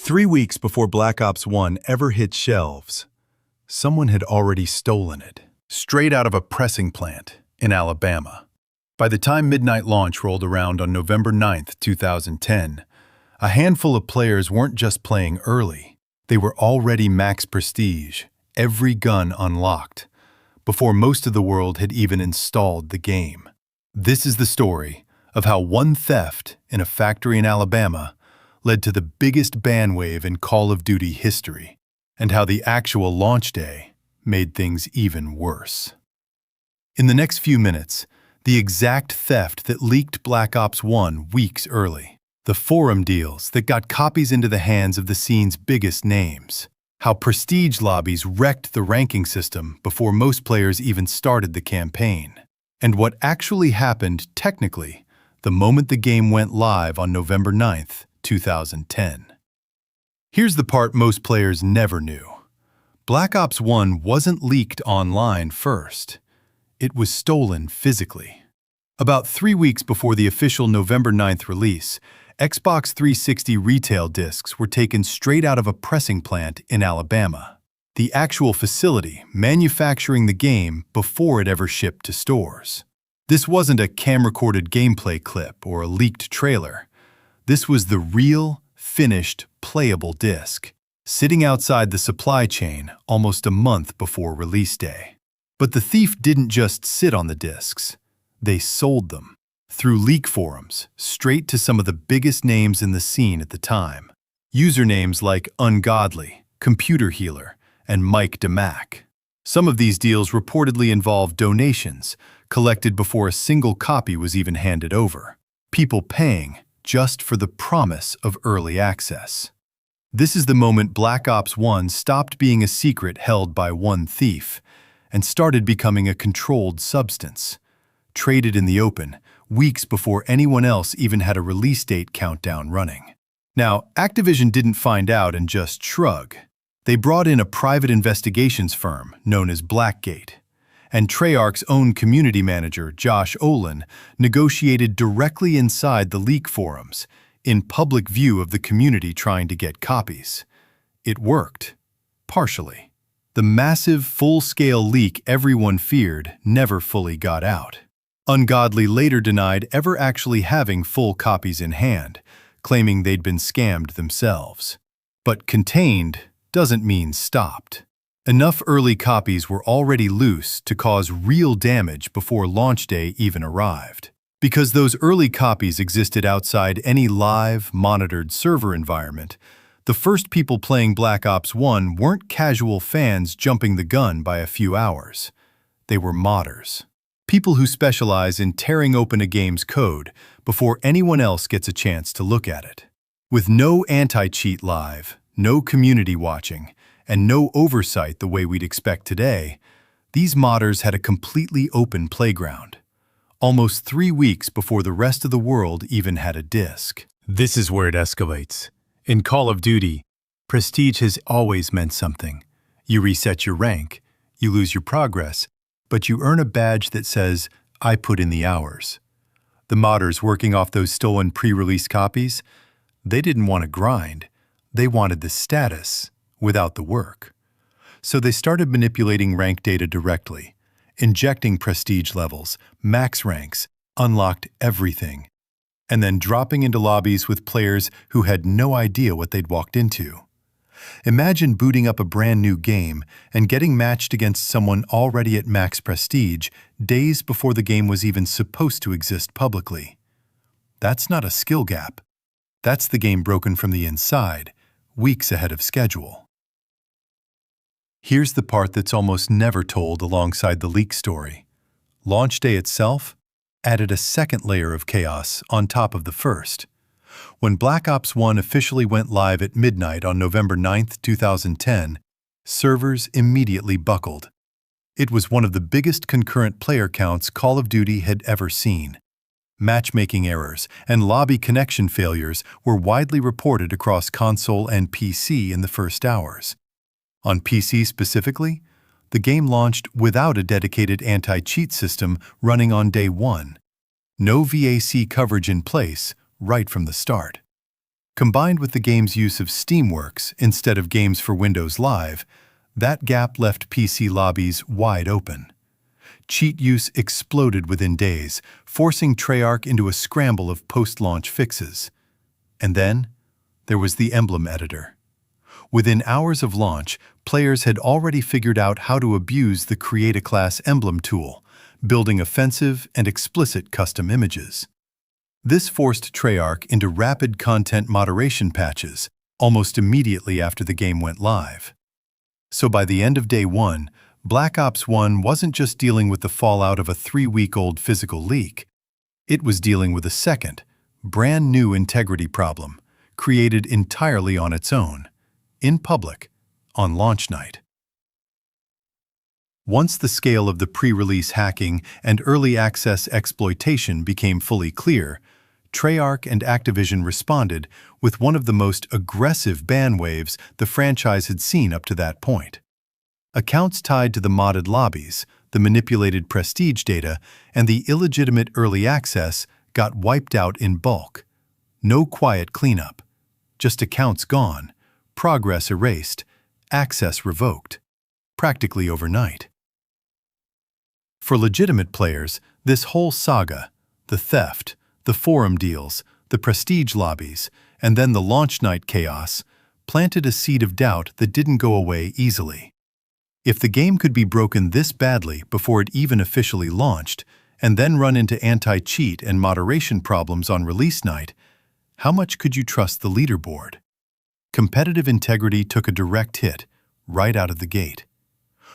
3 weeks before Black Ops 1 ever hit shelves, someone had already stolen it, straight out of a pressing plant in Alabama. By the time midnight launch rolled around on November 9th, 2010, a handful of players weren't just playing early, they were already max prestige, every gun unlocked, before most of the world had even installed the game. This is the story of how one theft in a factory in Alabama led to the biggest ban wave in Call of Duty history, and how the actual launch day made things even worse. In the next few minutes, the exact theft that leaked Black Ops 1 weeks early, the forum deals that got copies into the hands of the scene's biggest names, how prestige lobbies wrecked the ranking system before most players even started the campaign, and what actually happened technically the moment the game went live on November 9th, 2010. Here's the part most players never knew. Black Ops 1 wasn't leaked online first. It was stolen physically. About 3 weeks before the official November 9th release, Xbox 360 retail discs were taken straight out of a pressing plant in Alabama, the actual facility manufacturing the game before it ever shipped to stores. This wasn't a cam-recorded gameplay clip or a leaked trailer. This was the real, finished, playable disc, sitting outside the supply chain almost a month before release day. But the thief didn't just sit on the discs. They sold them, through leak forums, straight to some of the biggest names in the scene at the time. Usernames like Ungodly, Computer Healer, and Mike DeMac. Some of these deals reportedly involved donations, collected before a single copy was even handed over. People paying just for the promise of early access. This is the moment Black Ops 1 stopped being a secret held by one thief and started becoming a controlled substance, traded in the open, weeks before anyone else even had a release date countdown running. Now, Activision didn't find out and just shrug. They brought in a private investigations firm known as Blackgate, and Treyarch's own community manager, Josh Olin, negotiated directly inside the leak forums, in public view of the community trying to get copies. It worked. Partially. The massive, full-scale leak everyone feared never fully got out. Ungodly later denied ever actually having full copies in hand, claiming they'd been scammed themselves. But contained doesn't mean stopped. Enough early copies were already loose to cause real damage before launch day even arrived. Because those early copies existed outside any live, monitored server environment, the first people playing Black Ops 1 weren't casual fans jumping the gun by a few hours. They were modders. People who specialize in tearing open a game's code before anyone else gets a chance to look at it. With no anti-cheat live, no community watching, and no oversight the way we'd expect today, these modders had a completely open playground, almost 3 weeks before the rest of the world even had a disc. This is where it escalates. In Call of Duty, prestige has always meant something. You reset your rank, you lose your progress, but you earn a badge that says, "I put in the hours." The modders working off those stolen pre-release copies, they didn't want to grind. They wanted the status without the work. So they started manipulating rank data directly, injecting prestige levels, max ranks, unlocked everything, and then dropping into lobbies with players who had no idea what they'd walked into. Imagine booting up a brand new game and getting matched against someone already at max prestige days before the game was even supposed to exist publicly. That's not a skill gap. That's the game broken from the inside, weeks ahead of schedule. Here's the part that's almost never told alongside the leak story. Launch day itself added a second layer of chaos on top of the first. When Black Ops 1 officially went live at midnight on November 9th, 2010, servers immediately buckled. It was one of the biggest concurrent player counts Call of Duty had ever seen. Matchmaking errors and lobby connection failures were widely reported across console and PC in the first hours. On PC specifically, the game launched without a dedicated anti-cheat system running on day one. No VAC coverage in place right from the start. Combined with the game's use of Steamworks instead of Games for Windows Live, that gap left PC lobbies wide open. Cheat use exploded within days, forcing Treyarch into a scramble of post-launch fixes. And then, there was the emblem editor. Within hours of launch, players had already figured out how to abuse the Create-a-Class emblem tool, building offensive and explicit custom images. This forced Treyarch into rapid content moderation patches almost immediately after the game went live. So by the end of day one, Black Ops 1 wasn't just dealing with the fallout of a 3-week-old physical leak. It was dealing with a second, brand new integrity problem, created entirely on its own, in public, on launch night. Once the scale of the pre-release hacking and early access exploitation became fully clear, Treyarch and Activision responded with one of the most aggressive ban waves the franchise had seen up to that point. Accounts tied to the modded lobbies, the manipulated prestige data, and the illegitimate early access got wiped out in bulk. No quiet cleanup. Just accounts gone, progress erased, access revoked. Practically overnight. For legitimate players, this whole saga, the theft, the forum deals, the prestige lobbies, and then the launch night chaos, planted a seed of doubt that didn't go away easily. If the game could be broken this badly before it even officially launched, and then run into anti-cheat and moderation problems on release night, how much could you trust the leaderboard? Competitive integrity took a direct hit, right out of the gate.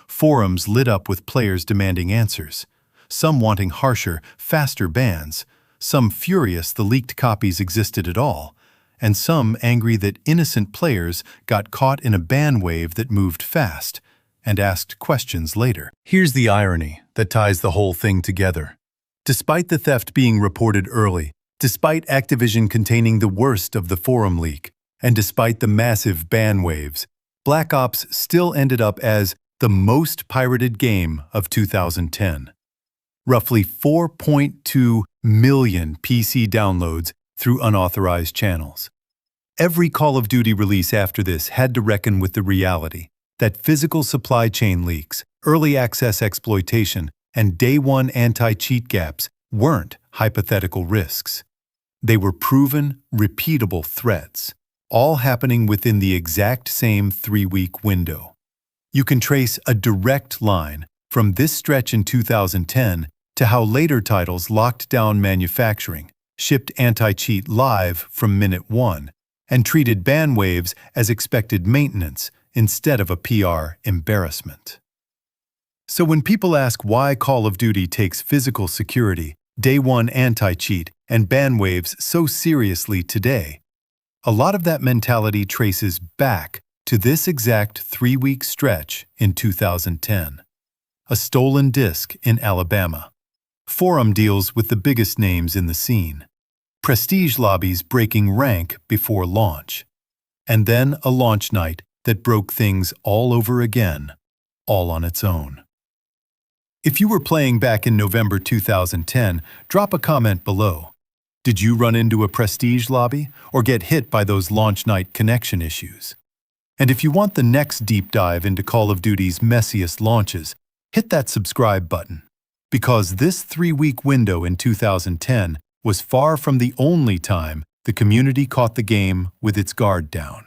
Forums lit up with players demanding answers, some wanting harsher, faster bans, some furious the leaked copies existed at all, and some angry that innocent players got caught in a ban wave that moved fast and asked questions later. Here's the irony that ties the whole thing together. Despite the theft being reported early, despite Activision containing the worst of the forum leak, and despite the massive ban waves, Black Ops still ended up as the most pirated game of 2010. Roughly 4.2 million PC downloads through unauthorized channels. Every Call of Duty release after this had to reckon with the reality that physical supply chain leaks, early access exploitation, and day-one anti-cheat gaps weren't hypothetical risks. They were proven, repeatable threats, all happening within the exact same 3-week window. You can trace a direct line from this stretch in 2010 to how later titles locked down manufacturing, shipped anti-cheat live from minute one, and treated ban waves as expected maintenance instead of a PR embarrassment. So when people ask why Call of Duty takes physical security, day one anti-cheat, and ban waves so seriously today, a lot of that mentality traces back to this exact 3-week stretch in 2010. A stolen disc in Alabama. Forum deals with the biggest names in the scene. Prestige lobbies breaking rank before launch. And then a launch night that broke things all over again, all on its own. If you were playing back in November 2010, drop a comment below. Did you run into a prestige lobby or get hit by those launch night connection issues? And if you want the next deep dive into Call of Duty's messiest launches, hit that subscribe button. Because this 3-week window in 2010 was far from the only time the community caught the game with its guard down.